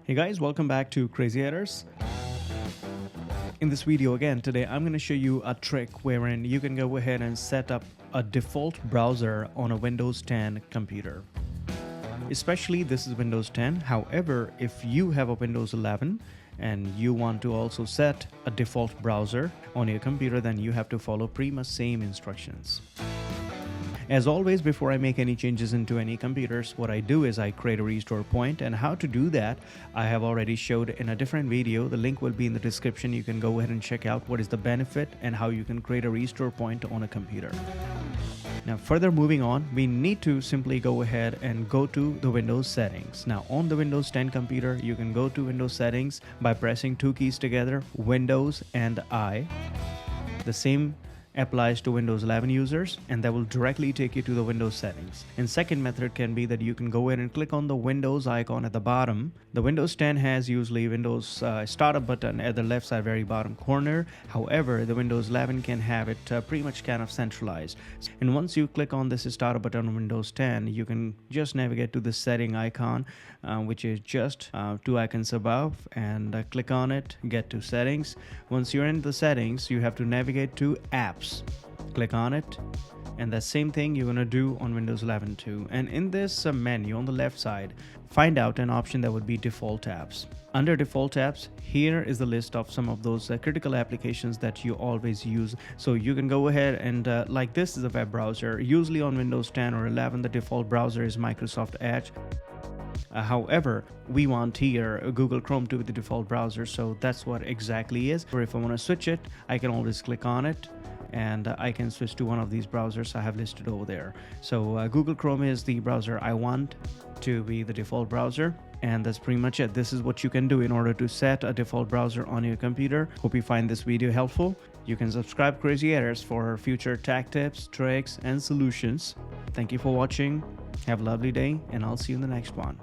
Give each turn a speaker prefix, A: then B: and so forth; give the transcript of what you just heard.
A: Hey guys, welcome back to Crazy Editors. In this video again today, I'm going to show you a trick wherein you can go ahead and set up a default browser on a Windows 10 computer. Especially this is Windows 10. However, if you have a Windows 11 and you want to also set a default browser on your computer, then you have to follow pretty much same instructions. As always, before I make any changes into any computers, what I do is I create a restore point, and how to do that I have already showed in a different video. The link will be in the description. You can go ahead and check out what is the benefit and how you can create a restore point on a computer. Now further moving on, we need to simply go ahead and go to the Windows settings. Now on the Windows 10 computer, you can go to Windows settings by pressing two keys together, Windows and I. The same applies to Windows 11 users, and that will directly take you to the Windows settings. And second method can be that you can go ahead and click on the Windows icon at the bottom. The Windows 10 has usually Windows startup button at the left side very bottom corner. However, the Windows 11 can have it pretty much kind of centralized. And once you click on this startup button on Windows 10, you can just navigate to the setting icon, which is just two icons above, and click on it, get to settings. Once you're in the settings, you have to navigate to apps. Click on it, and that same thing you're going to do on Windows 11 too. And in this menu on the left side, find out an option that would be default apps. Under default apps, here is the list of some of those critical applications that you always use. So you can go ahead and like this is a web browser. Usually on Windows 10 or 11, the default browser is Microsoft Edge. However, we want here Google Chrome to be the default browser, so that's what exactly is. Or if I want to switch it, I can always click on it, and I can switch to one of these browsers I have listed over there. So Google Chrome is the browser I want to be the default browser, and that's pretty much it. This is what you can do in order to set a default browser on your computer. Hope you find this video helpful. You can subscribe Crazy Editors for future tech tips, tricks, and solutions. Thank you for watching. Have a lovely day, and I'll see you in the next one.